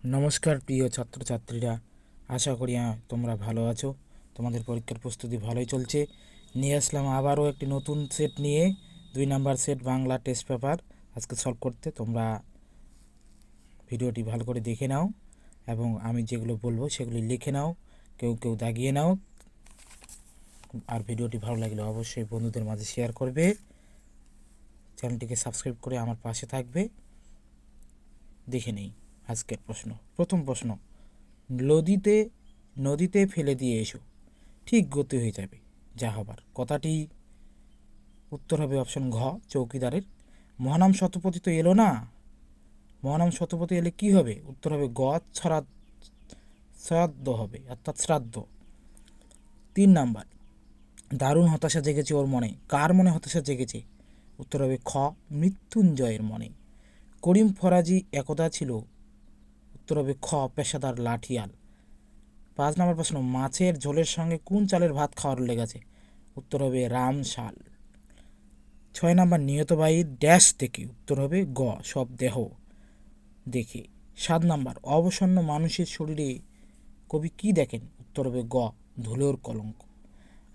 নমস্কার প্রিয় ছাত্রছাত্রীরা, আশা করি তোমরা ভালো আছো। তোমাদের পরীক্ষার প্রস্তুতি ভালোই চলছে। নিয়ে আসলাম আবারও একটি নতুন সেট নিয়ে, 2 number set Bangla test paper আজকে সলভ করতে। তোমরা ভিডিওটি ভালো করে দেখে নাও এবং আমি যেগুলো বলবো সেগুলি লিখে নাও, কেউ কেউ দাগিয়ে নাও। আর ভিডিওটি ভালো লাগলে অবশ্যই বন্ধুদের মাঝে শেয়ার করবে, চ্যানেলটিকে সাবস্ক্রাইব করে আমার পাশে থাকবে। দেখে নেই আজকের প্রশ্ন। প্রথম প্রশ্ন, নদীতে ফেলে দিয়ে এসো, ঠিক গতি হয়ে যাবে যা হবার। কথাটি উত্তর হবে অপশন ঘ, চৌকিদারের। মহানাম শতপথী তো এলো না, মহানাম শতপথী এলে কি হবে? উত্তর হবে গ, শ্রাদ্ধ হবে, অর্থাৎ শ্রাদ্ধ। 3 নাম্বার, দারুণ হতাশা জেগেছে ওর মনে। কার মনে হতাশা জেগেছে? উত্তর হবে খ, মৃত্যুঞ্জয়ের মনে। করিম ফরাজি একদা ছিল, উত্তর হবে খ, পেশাদার লাঠিয়াল। 5 নম্বর প্রশ্ন, মাছের ঝোলের সঙ্গে কোন চালের ভাত খাওয়ার লেগেছে? উত্তর হবে রামশাল। 6 নম্বর, নিয়তবাহীর ড্যাশ থেকে, উত্তর হবে গ, সব দেহ দেখে। 7 নম্বর, অবসন্ন মানুষের শরীরে কবি কি দেখেন? উত্তর হবে গ, ধুলোর কলঙ্ক।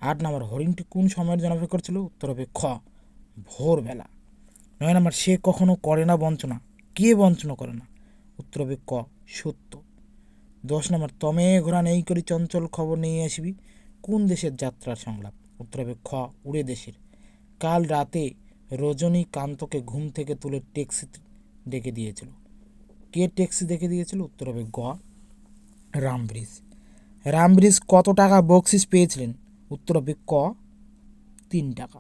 8 নম্বর, হরিণটি কোন সময়ের জন্য অপেক্ষা করছিল? উত্তর হবে খ, ভোরবেলা। 9 নম্বর, সে কখনো করে না বঞ্চনা। কে বঞ্চনা করে না? উত্তর হবে ক, সত্য। 10 নম্বর, তমে ঘোড়া নেই করি চঞ্চল খবর নিয়ে আসবি, কোন দেশের যাত্রার সংলাপ? উত্তর হবে খ, উড়ে দেশের। কাল রাতে রজনীকান্তকে ঘুম থেকে তুলে ট্যাক্সি ডেকে দিয়েছিল। কে ট্যাক্সি ডেকে দিয়েছিল? উত্তর হবে গ, রামব্রিজ। রামব্রিজ কত টাকা বকশিস পেয়েছিলেন? উত্তর হবে ক, 3 টাকা।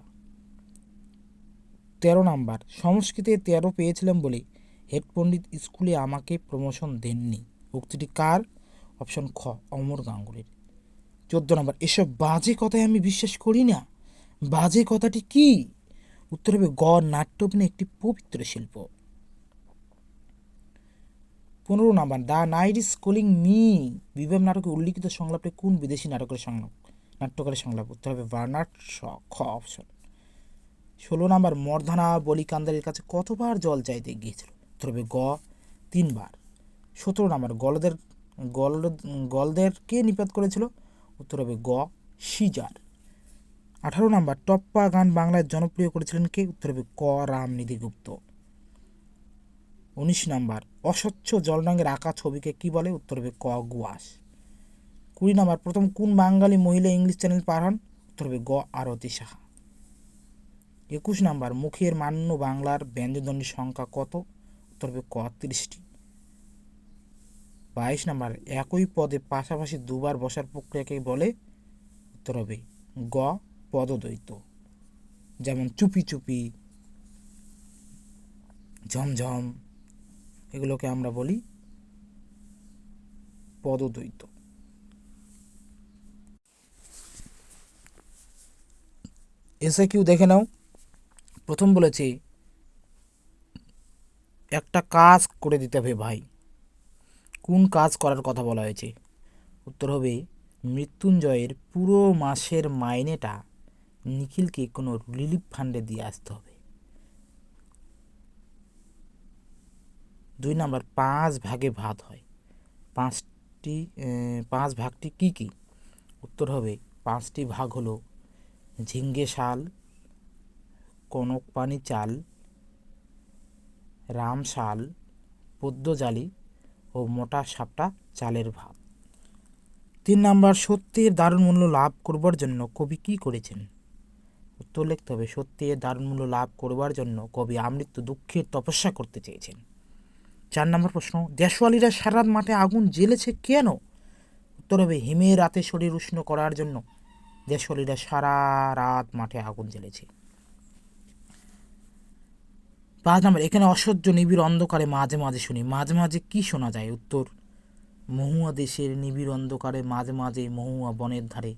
13 নম্বর, সংস্কৃতে 13 পেয়েছিলাম বলে হেড পণ্ডিত স্কুলে আমাকে প্রমোশন দেননি। উক্তিটি কার? অপশন খ, অমর গাঙ্গুলির। 14 নম্বর, এসব বাজে কথায় আমি বিশ্বাস করি না। বাজে কথাটি কি? উত্তর হবে গ, নাট্য অভিনয় একটি পবিত্র শিল্প। 15 নম্বর, the night is calling me বিবেম নাটকে উল্লিখিত সংলাপে কোন বিদেশি নাট্যকারের সংলাপ? উত্তর হবে বার্নার্ড শ, খ অপশন। 16 নম্বর, মর্ধানা বলি কান্দারির কাছে কতবার জল চাইতে গিয়েছিল? উত্তর হবে গ, 3 বার। 17 নম্বর, গলদের কে নিপাত করেছিল? উত্তর হবে গ, সিজার। 18 নম্বর, টপ্পা গান বাংলায় জনপ্রিয় করেছিলেন কে? উত্তর হবে ক, রামনিধি গুপ্ত। 19 নম্বর, অস্বচ্ছ জল রঙের আঁকা ছবিকে কি বলে? উত্তর হবে ক, গুয়াশ। 20 নম্বর, প্রথম কোন বাঙালি মহিলা ইংলিশ চ্যানেল পার হন? উত্তর হবে গ, আরতি সাহা। 21 নম্বর, মুখের মান্য বাংলার ব্যঞ্জনধ্বনির সংখ্যা কত? উত্তর হবে ক, 30টি। 22 নম্বর, একই পদে পাশাপাশি দুবার বসার প্রক্রিয়াকে বলে? উত্তর হবে গ, পদদ্বৈত। যেমন চুপি চুপি, ঝমঝম, এগুলোকে আমরা বলি পদদ্বৈত। এসে কিউ দেখে নাও। প্রথম বলেছে একটা কাজ করে দিতে হবে ভাই। কোন কাজ করার কথা বলা হয়েছে? উত্তর হবে মৃত্যুঞ্জয়ের পুরো মাসের মাইনেটা নিখিলকে কোনো রিলিফ ফান্ডে দিয়ে আসতে হবে। 2 নম্বর, 5 ভাগে ভাত হয়, 5 ভাগটি কি কি? উত্তর হবে 5টি ভাগ হলো ঝিঙ্গে শাল, কনকপানি চাল, রাম শাল, পদ্মজালি ও মোটা সাপটা চালের ভাত। 3 নম্বর, সত্যের দারুণ মূল্য লাভ করবার জন্য কবি কি করেছেন? উত্তর লিখতে হবে সত্যের দারুণ মূল্য লাভ করবার জন্য কবি আমৃত্যু দুঃখের তপস্যা করতে চেয়েছেন। 4 নম্বর প্রশ্ন, দেশওয়ালিরা সারা রাত মাঠে আগুন জ্বেলেছে কেন? উত্তর হবে হিমের রাতে শরীর উষ্ণ করার জন্য দেশওয়ালিরা সারা রাত মাঠে আগুন জ্বেলেছে। 5 নম্বর, এখানে অসহ্য নিবিড় অন্ধকারে মাঝে মাঝে শুনি, মাঝে মাঝে কি শোনা যায়? উত্তর, মহুয়া দেশের নিবিড় অন্ধকারে মাঝে মাঝে মহুয়া বনের ধারে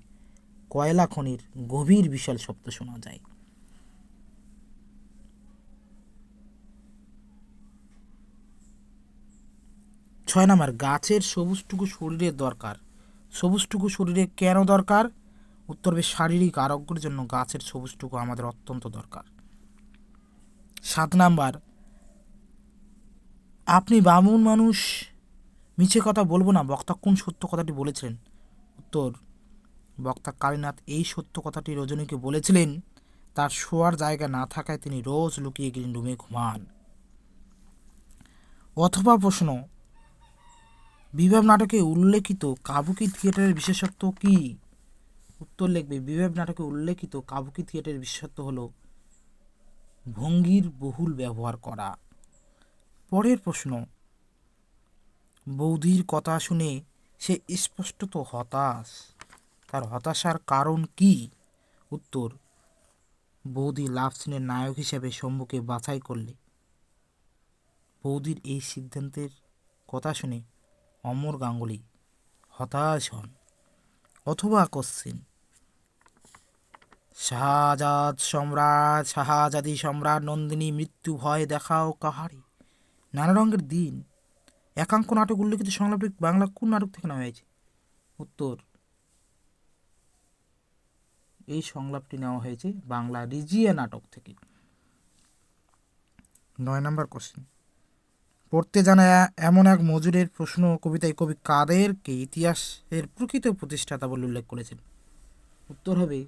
কয়লা খনির গভীর বিশাল শব্দ শোনা যায়। 6 নম্বর, গাছের সবুজটুকু শরীরের দরকার, সবুজটুকু শরীরে কেন দরকার? উত্তর হবে শারীরিক আরোগ্যের জন্য গাছের সবুজটুকু আমাদের অত্যন্ত দরকার। 7 নম্বর, আপনি বামুন মানুষ মিছে কথা বলবো না, বক্তা কোন সত্য কথাটি বলেছিলেন? উত্তর, বক্তা কালীনাথ এই সত্য কথাটি রজনীকে বলেছিলেন তার শোয়ার জায়গা না থাকায় তিনি রোজ লুকিয়ে গ্রিন রুমে ঘুমান। অথবা প্রশ্ন, বিভাব নাটকে উল্লেখিত কাবুকি থিয়েটারের বিশেষত্ব কি? উত্তর লিখবে, বিভাব নাটকে উল্লেখিত কাবুকি থিয়েটারের বিশেষত্ব হলো ভঙ্গির বহুল ব্যবহার করা। পরের প্রশ্ন, বৌদির কথা শুনে সে স্পষ্টত হতাশ, তার হতাশার কারণ কি? উত্তর, বৌদি লাভ সিনের নায়ক হিসেবে শম্ভুকে বাছাই করলে বৌদির এই সিদ্ধান্তের কথা শুনে অমর গাঙ্গুলি হতাশ হন। অথবা কোশ্চেন, শাহজাদি সম্রাট নন্দিনী মৃত্যু ভয় দেখাও কাহারে, নানা রঙের দিন একাঙ্ক নাটক উল্লেখিত সংলাপটি বাংলা কোন নাটক থেকে নেওয়া হয়েছে? উত্তর, এই সংলাপটি নেওয়া হয়েছে বাংলা রিজিয়া নাটক থেকে। 9 নম্বর কোশ্চেন, পড়তে জানা এমন এক মজুরের প্রশ্ন কবিতায় কবি কাদেরকে ইতিহাসের প্রকৃত প্রতিষ্ঠাতা বলে উল্লেখ করেছেন? উত্তর হবে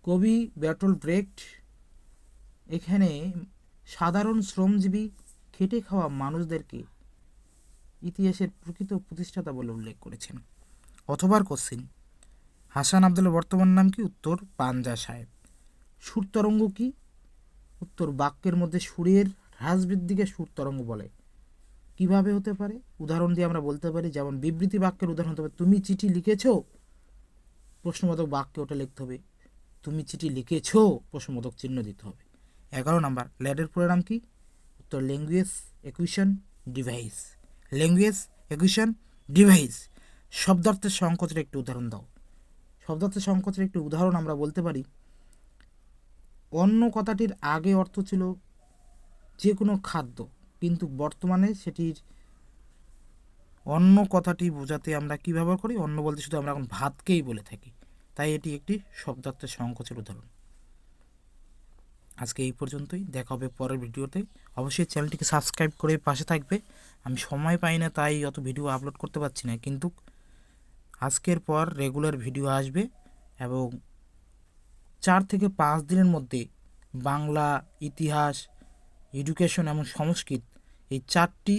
কবি ব্যাটল ব্রেক্ট। এখানে সাধারণ শ্রমজীবী খেটে খাওয়া মানুষদেরকে ইতিহাসের প্রকৃত প্রতিষ্ঠাতা বলে উল্লেখ করেছেন। অথবার কোশ্চিন, হাসান আবদুল্লার বর্তমান নাম কি? উত্তর, পাঞ্জা সাহেব। সুর তরঙ্গ কি? উত্তর, বাক্যের মধ্যে সুরের হ্রাস বৃদ্ধিকে সুর তরঙ্গ বলে। কিভাবে হতে পারে? উদাহরণ দিয়ে আমরা বলতে পারি, যেমন বিবৃতি বাক্যের উদাহরণ হতে পারে, তুমি চিঠি লিখেছো, প্রশ্নবোধক বাক্যে ওটা লিখতে হবে তুমি চিঠি লিখেছো, প্রশ্নবোধক চিহ্ন দিতে হবে। 11 নম্বর, ল্যাডের পুরো নাম কি? উত্তর, language acquisition device. Language acquisition device. শব্দার্থের সংকোচের একটি উদাহরণ দাও। শব্দার্থের সংকোচের একটি উদাহরণ আমরা বলতে পারি, অন্য কথাটির আগে অর্থ ছিল যে কোনো খাদ্য, কিন্তু বর্তমানে সেটির অন্য কথাটি বোঝাতে আমরা কী ব্যবহার করি? অন্য বলতে শুধু আমরা এখন ভাতকেই বলে থাকি, তাই এটি একটি শব্দার্থের সংকোচের উদাহরণ। আজকে এই পর্যন্তই, দেখা হবে পরের ভিডিওতে। অবশ্যই চ্যানেলটিকে সাবস্ক্রাইব করে পাশে থাকবে। আমি সময় পাই না তাই অত ভিডিও আপলোড করতে পারছি না, কিন্তু আজকের পর রেগুলার ভিডিও আসবে এবং 4 থেকে 5 দিনের মধ্যে বাংলা, ইতিহাস, এডুকেশন এবং সংস্কৃত এই 4টি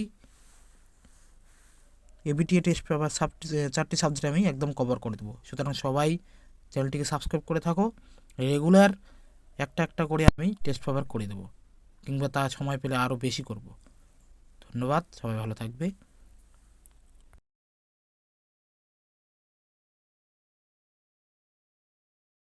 এবিটিএ টেস্ট পেপার 4টি সাবজেক্ট আমি একদম কভার করে দেবো। সুতরাং সবাই চ্যানেলটিকে সাবস্ক্রাইব করে থাকো। রেগুলার একটা একটা করে আমি টেস্ট পেপার করে দেবো, কিংবা তা সময় পেলে আরও বেশি করব। ধন্যবাদ, সবাই ভালো থাকবে।